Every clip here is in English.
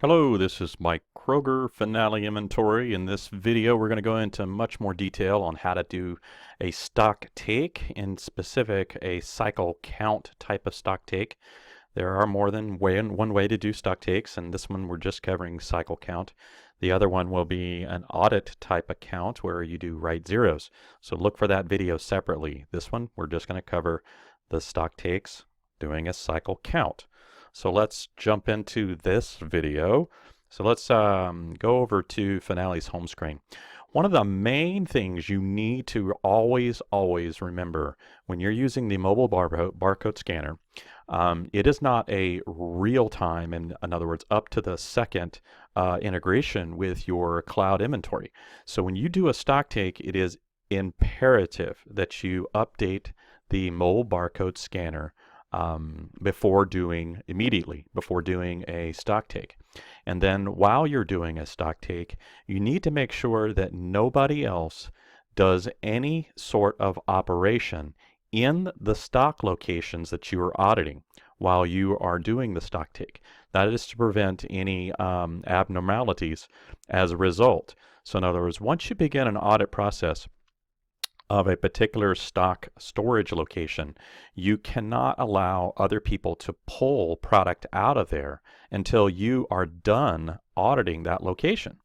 Hello, this is Mike Kroger, Finale Inventory. In this video, we're going to go into much more detail on how to do a stock take, in specific, a cycle count type of stock take. There are more than one way to do stock takes, and this one we're just covering cycle count. The other one will be an audit type account where you do write zeros. So look for that video separately. This one, we're just going to cover the stock takes doing a cycle count. So let's jump into this video. So let's go over to Finale's home screen. One of the main things you need to always remember when you're using the mobile barcode scanner, it is not a real-time, in other words, up to the second integration with your cloud inventory. So when you do a stock take, it is imperative that you update the mobile barcode scanner immediately before doing a stock take. And then while you're doing a stock take, you need to make sure that nobody else does any sort of operation in the stock locations that you are auditing while you are doing the stock take. That is to prevent any abnormalities as a result. So in other words, once you begin an audit process of a particular stock storage location, you cannot allow other people to pull product out of there until you are done auditing that location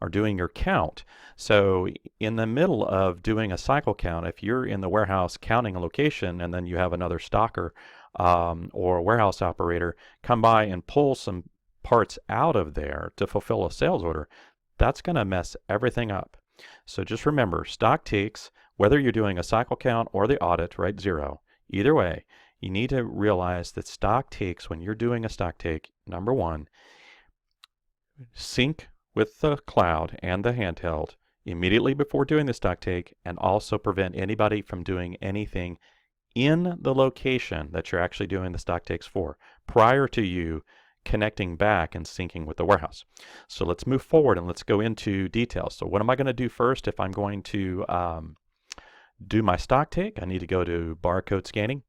or doing your count. So in the middle of doing a cycle count, if you're in the warehouse counting a location and then you have another stocker or warehouse operator come by and pull some parts out of there to fulfill a sales order, that's going to mess everything up. So just remember, stock takes, whether you're doing a cycle count or the audit, write zero. Either way, you need to realize that stock takes, when you're doing a stock take, number one, sync with the cloud and the handheld immediately before doing the stock take, and also prevent anybody from doing anything in the location that you're actually doing the stock takes for prior to you connecting back and syncing with the warehouse. So let's move forward and let's go into details. So what am I going to do first if I'm going to do my stock take? I need to go to Barcode Scanning.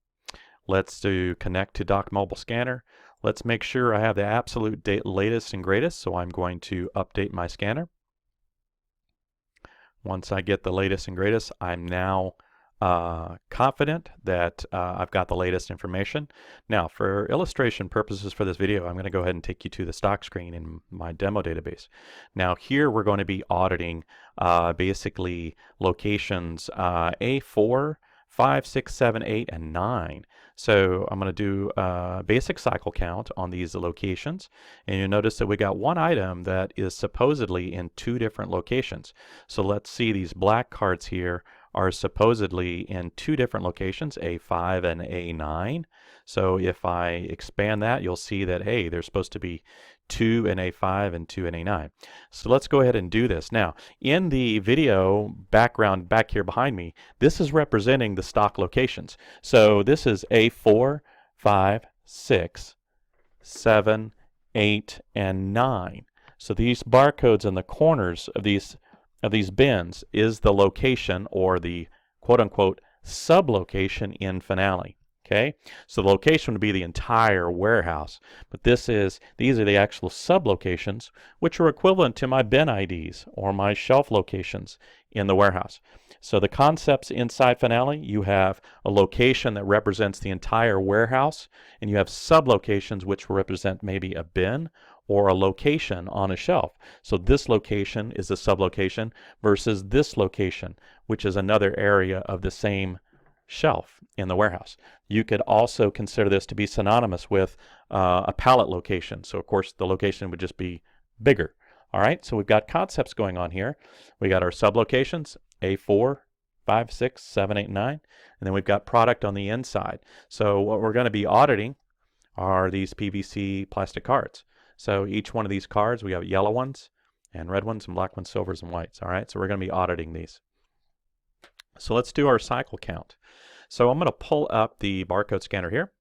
Let's do Connect to Dock Mobile Scanner. Let's make sure I have the absolute latest and greatest, so I'm going to update my scanner. Once I get the latest and greatest, I'm now confident that I've got the latest information. Now, for illustration purposes for this video, I'm going to go ahead and take you to the stock screen in my demo database. Now, here we're going to be auditing basically locations A4, 5, 6, 7, 8, and 9. So I'm going to do a basic cycle count on these locations, and you'll notice that we got one item that is supposedly in two different locations. So let's see, these black cards here are supposedly in two different locations, A5 and A9. So if I expand that, you'll see that, hey, there's supposed to be 2 in A5 and 2 in A9. So let's go ahead and do this. Now, in the video background back here behind me, this is representing the stock locations. So this is A4, 5, 6, 7, 8, and 9. So these barcodes in the corners of these bins is the location, or the quote-unquote sub-location in Finale. Okay, so the location would be the entire warehouse, but these are the actual sub-locations, which are equivalent to my bin IDs or my shelf locations in the warehouse. So the concepts inside Finale, you have a location that represents the entire warehouse, and you have sub-locations which represent maybe a bin or a location on a shelf. So this location is a sub-location versus this location, which is another area of the same shelf in the warehouse. You could also consider this to be synonymous with a pallet location. So of course the location would just be bigger. All right, so we've got concepts going on here. We got our sub-locations, A4, 5, 6, 7, 8, 9, and then we've got product on the inside. So what we're going to be auditing are these PVC plastic cards. So each one of these cards, we have yellow ones and red ones and black ones, silvers and whites. All right, so we're going to be auditing these. So let's do our cycle count. So I'm going to pull up the barcode scanner here,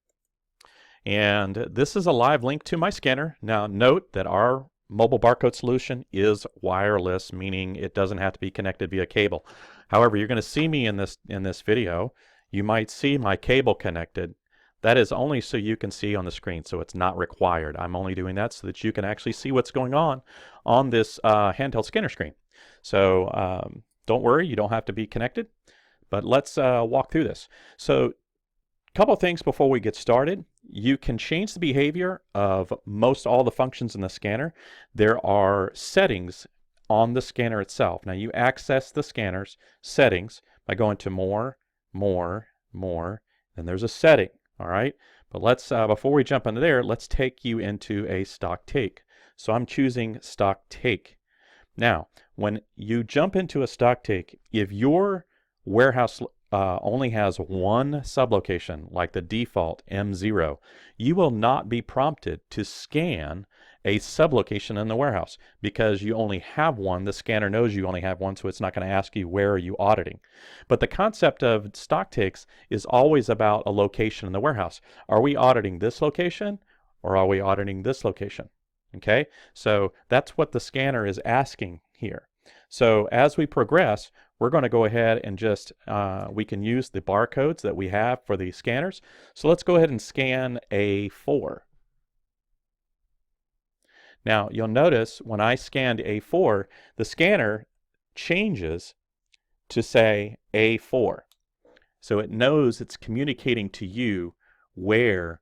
and this is a live link to my scanner. Now note that our mobile barcode solution is wireless, meaning it doesn't have to be connected via cable. However, you're going to see me in this video. You might see my cable connected. That is only so you can see on the screen, so it's not required. I'm only doing that so that you can actually see what's going on this handheld scanner screen. So don't worry, you don't have to be connected, but let's walk through this. So a couple of things before we get started. You can change the behavior of most all the functions in the scanner. There are settings on the scanner itself. Now you access the scanner's settings by going to more, and there's a setting, all right? But let's, before we jump into there, let's take you into a stock take. So I'm choosing stock take. Now, when you jump into a stock take, if your warehouse only has one sublocation, like the default M0, you will not be prompted to scan a sublocation in the warehouse because you only have one. The scanner knows you only have one, so it's not going to ask you where are you auditing. But the concept of stock takes is always about a location in the warehouse. Are we auditing this location or are we auditing this location? Okay, so that's what the scanner is asking here. So as we progress, we're going to go ahead and just, we can use the barcodes that we have for the scanners. So let's go ahead and scan A4. Now you'll notice when I scanned A4, the scanner changes to say A4. So it knows it's communicating to you where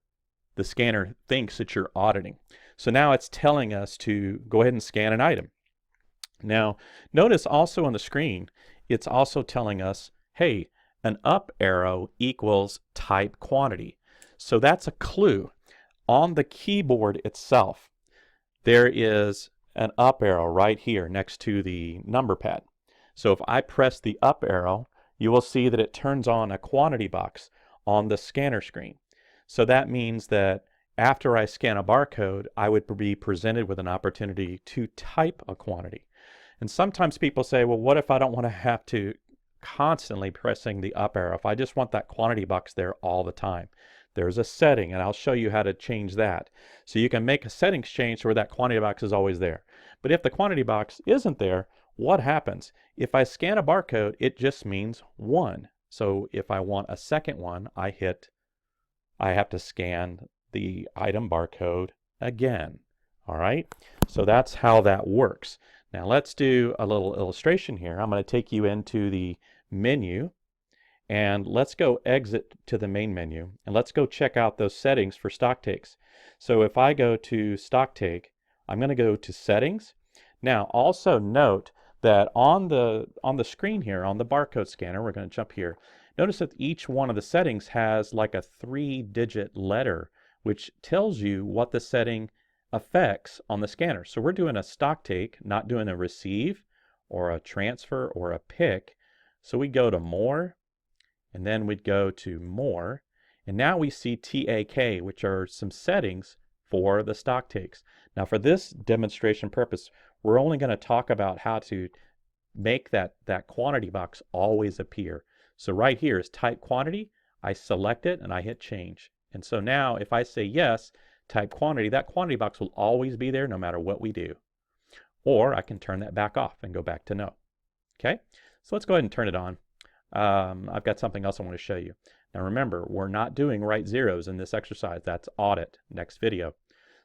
the scanner thinks that you're auditing. So now it's telling us to go ahead and scan an item. Now, notice also on the screen, it's also telling us, hey, an up arrow equals type quantity. So that's a clue. On the keyboard itself, there is an up arrow right here next to the number pad. So if I press the up arrow, you will see that it turns on a quantity box on the scanner screen. So that means that after I scan a barcode, I would be presented with an opportunity to type a quantity. And sometimes people say, well, what if I don't want to have to constantly pressing the up arrow? If I just want that quantity box there all the time. There's a setting, and I'll show you how to change that. So you can make a settings change where that quantity box is always there. But if the quantity box isn't there, what happens? If I scan a barcode, it just means 1. So if I want a second one, I have to scan the item barcode again. All right, so that's how that works. Now let's do a little illustration here. I'm going to take you into the menu, and let's go exit to the main menu, and let's go check out those settings for stock takes. So if I go to stock take, I'm going to go to settings. Now also note that on the screen here, on the barcode scanner, we're going to jump here. Notice that each one of the settings has like a 3-digit letter, which tells you what the setting affects on the scanner. So we're doing a stock take, not doing a receive or a transfer or a pick. So we go to more, and then we'd go to more, and now we see TAK, which are some settings for the stock takes. Now for this demonstration purpose, we're only going to talk about how to make that quantity box always appear. So right here is type quantity. I select it and I hit change. And so now if I say yes, type quantity, that quantity box will always be there no matter what we do. Or I can turn that back off and go back to no. Okay, so let's go ahead and turn it on. I've got something else I want to show you. Now remember, we're not doing right zeros in this exercise. That's audit, next video.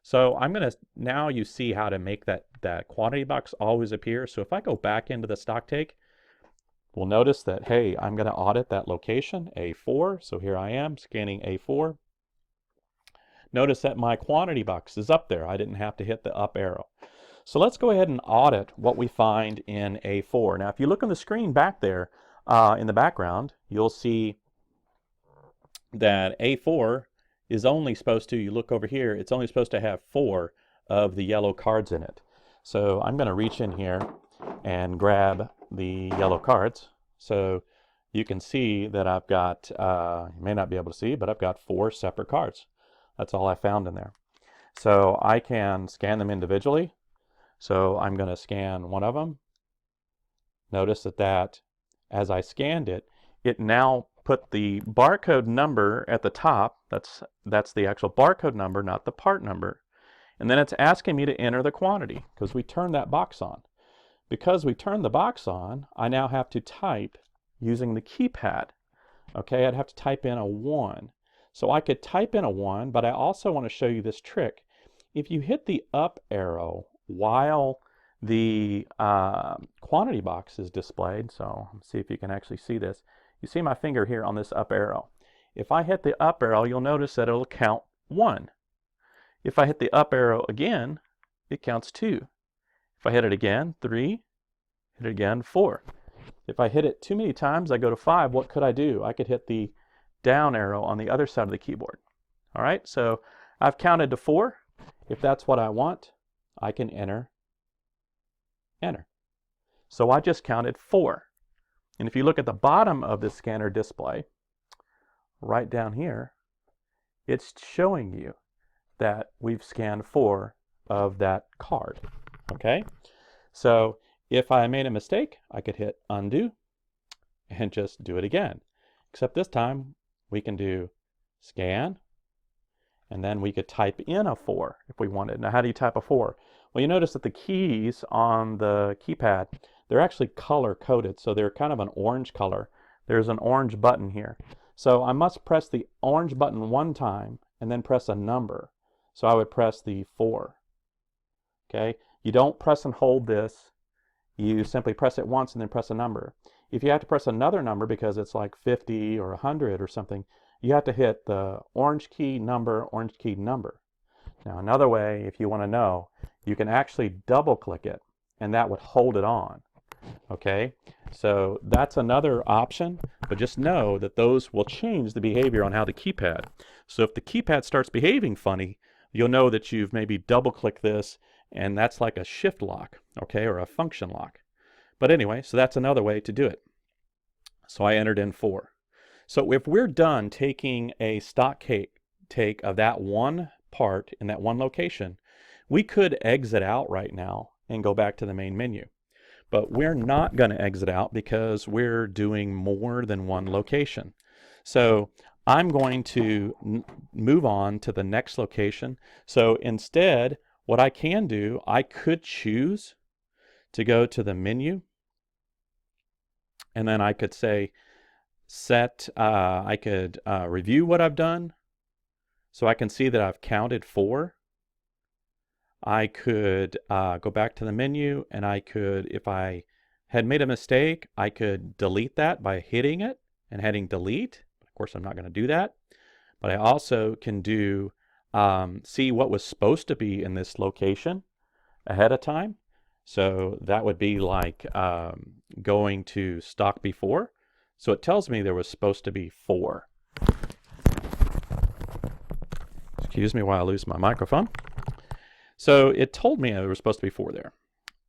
So I'm going to, now you see how to make that quantity box always appear. So if I go back into the stock take, we'll notice that, hey, I'm going to audit that location, A4. So here I am scanning A4. Notice that my quantity box is up there. I didn't have to hit the up arrow. So let's go ahead and audit what we find in A4. Now if you look on the screen back there in the background, you'll see that A4 is only supposed to, you look over here, it's only supposed to have 4 of the yellow cards in it. So I'm going to reach in here and grab the yellow cards. So you can see that I've got, you may not be able to see, but I've got 4 separate cards. That's all I found in there. So I can scan them individually. So I'm going to scan one of them. Notice that as I scanned it, it now put the barcode number at the top. That's the actual barcode number, not the part number. And then it's asking me to enter the quantity because we turned that box on. Because we turned the box on, I now have to type using the keypad. Okay, I'd have to type in a 1. So I could type in a 1, but I also want to show you this trick. If you hit the up arrow while the quantity box is displayed, so let's see if you can actually see this. You see my finger here on this up arrow. If I hit the up arrow, you'll notice that it'll count 1. If I hit the up arrow again, it counts 2. If I hit it again, 3. Hit it again, 4. If I hit it too many times, I go to 5. What could I do? I could hit the down arrow on the other side of the keyboard. All right, so I've counted to 4. If that's what I want, I can enter. So I just counted 4. And if you look at the bottom of the scanner display, right down here, it's showing you that we've scanned 4 of that card. Okay, so if I made a mistake, I could hit undo and just do it again. Except this time we can do scan, and then we could type in a 4 if we wanted. Now, how do you type a 4? Well, you notice that the keys on the keypad, they're actually color coded, so they're kind of an orange color. There's an orange button here. So I must press the orange button one time and then press a number. So I would press the 4. Okay, you don't press and hold this. You simply press it once and then press a number. If you have to press another number because it's like 50 or 100 or something, you have to hit the orange key number, orange key number. Now, another way, if you want to know, you can actually double click it and that would hold it on. Okay, so that's another option, but just know that those will change the behavior on how the keypad. So if the keypad starts behaving funny, you'll know that you've maybe double clicked this, and that's like a shift lock, okay, or a function lock. But anyway, so that's another way to do it. So I entered in 4. So if we're done taking a stock take of that one part in that one location, we could exit out right now and go back to the main menu. But we're not going to exit out because we're doing more than one location. So I'm going to move on to the next location. So instead, what I can do, I could choose to go to the menu, and then I could say I could review what I've done, so I can see that I've counted 4. I could go back to the menu, and I could, if I had made a mistake, I could delete that by hitting it and hitting delete. Of course, I'm not going to do that. But I also can do see what was supposed to be in this location ahead of time. So that would be like going to stock before. So it tells me there was supposed to be 4. Excuse me while I lose my microphone. So it told me there was supposed to be 4 there.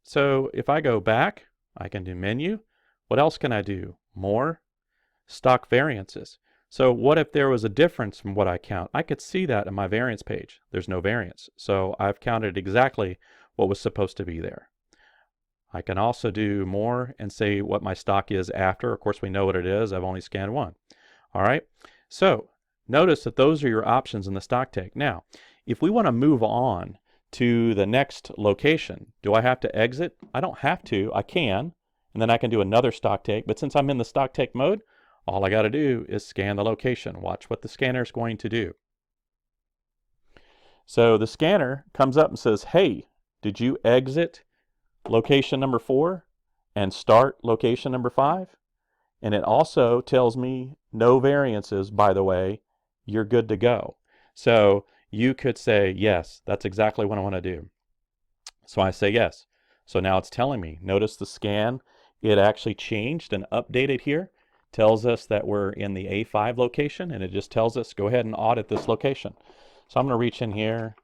So if I go back, I can do menu. What else can I do? More, stock variances. So what if there was a difference from what I count? I could see that in my variance page. There's no variance. So I've counted exactly what was supposed to be there. I can also do more and say what my stock is after. Of course, we know what it is. I've only scanned 1. All right. So notice that those are your options in the stock take. Now, if we want to move on to the next location, do I have to exit? I don't have to. I can. And then I can do another stock take. But since I'm in the stock take mode, all I got to do is scan the location. Watch what the scanner is going to do. So the scanner comes up and says, hey, did you exit location number 4 and start location number 5? And it also tells me no variances, by the way, you're good to go. So you could say, yes, that's exactly what I want to do. So I say yes. So now it's telling me, notice the scan, it actually changed and updated here. Tells us that we're in the A5 location, and it just tells us go ahead and audit this location. So I'm going to reach in here,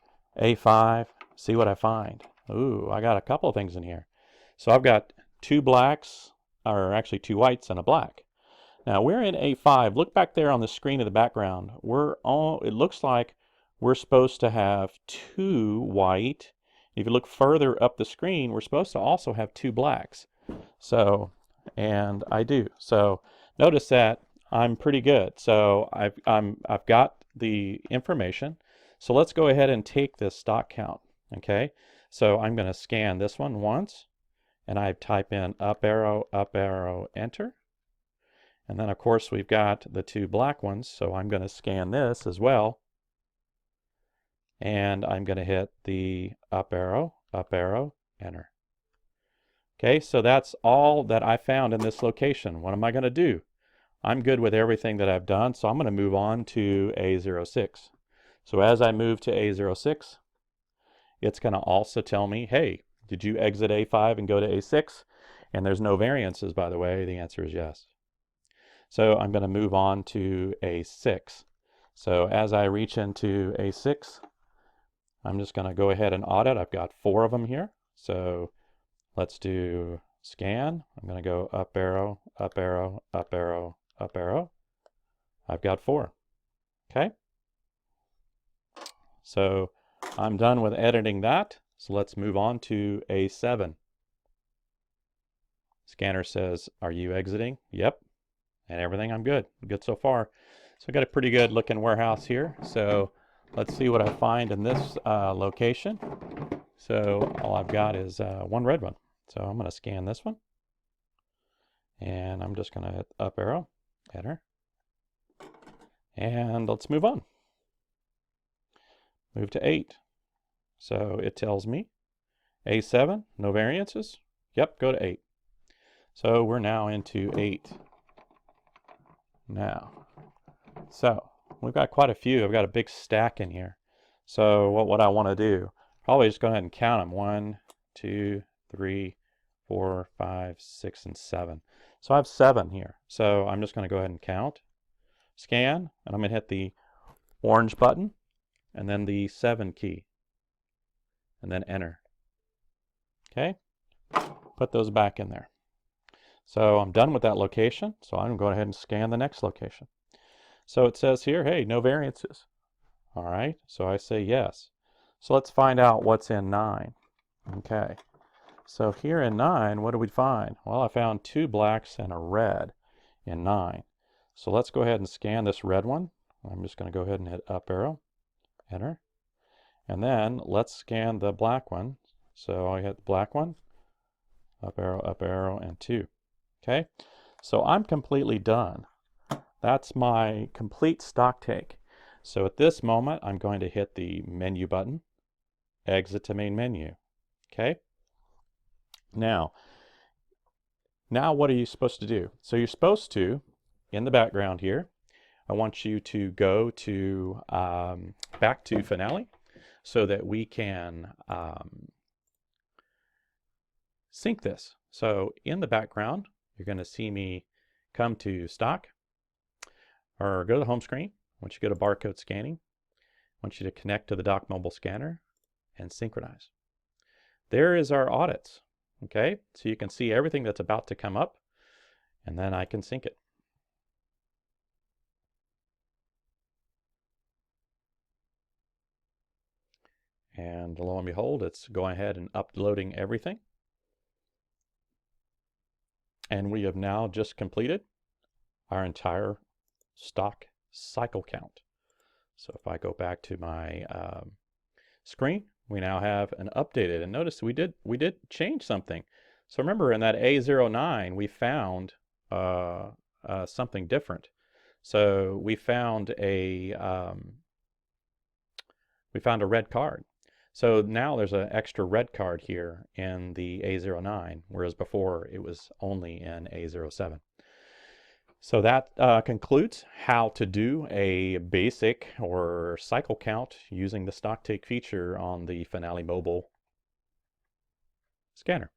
A5, see what I find. Ooh, I got a couple of things in here. So I've got 2 blacks, or actually 2 whites and a black. Now we're in A5. Look back there on the screen in the background. It looks like we're supposed to have 2 white. If you look further up the screen, we're supposed to also have 2 blacks. So, and I do. So notice that I'm pretty good. So I've got the information. So let's go ahead and take this stock count. Okay. So I'm going to scan this one once, and I type in up arrow, enter. And then of course we've got the two black ones, so I'm going to scan this as well. And I'm going to hit the up arrow, enter. Okay, so that's all that I found in this location. What am I going to do? I'm good with everything that I've done, so I'm going to move on to A06. So as I move to A06, it's going to also tell me, hey, did you exit A5 and go to A6? And there's no variances, by the way. The answer is yes. So I'm going to move on to A6. So as I reach into A6, I'm just going to go ahead and audit. I've got 4 of them here. So let's do scan. I'm going to go up arrow, up arrow, up arrow, up arrow. I've got 4. Okay. So I'm done with editing that. So let's move on to A7. Scanner says, are you exiting? Yep. And everything, I'm good. Good so far. So I've got a pretty good looking warehouse here. So let's see what I find in this location. So all I've got is one red one. So I'm going to scan this one. And I'm just going to hit up arrow, enter. And let's move on. Move to 8. So it tells me A7, no variances. Yep, go to 8. So we're now into 8. Now, so we've got quite a few. I've got a big stack in here. So what I want to do, probably just go ahead and count them. 1, 2, 3, 4, 5, 6, and 7. So I have 7 here. So I'm just going to go ahead and count, scan, and I'm going to hit the orange button and then the 7 key and then enter. Okay, put those back in there. So I'm done with that location. So I'm going to go ahead and scan the next location. So it says here, hey, no variances. All right, so I say yes. So let's find out what's in 9. Okay, so here in 9, what do we find? Well, I found 2 blacks and a red in 9. So let's go ahead and scan this red one. I'm just going to go ahead and hit up arrow, enter. And then let's scan the black one. So I hit the black one, up arrow, and 2. Okay, so I'm completely done. That's my complete stock take. So at this moment, I'm going to hit the menu button, exit to main menu. Okay, now what are you supposed to do? So you're supposed to, in the background here, I want you to go to back to Finale so that we can sync this. So in the background, you're going to see me come to stock or go to the home screen. Once you go to barcode scanning, I want you to connect to the dock mobile scanner and synchronize. There is our audits. Okay, so you can see everything that's about to come up, and then I can sync it. And lo and behold, it's going ahead and uploading everything. And we have now just completed our entire stock cycle count. So if I go back to my screen, we now have an updated. And notice we did change something. So remember in that A09, we found something different. So we found a red card. So now there's an extra red card here in the A09, whereas before it was only in A07. So that concludes how to do a basic or cycle count using the stock take feature on the Finale mobile scanner.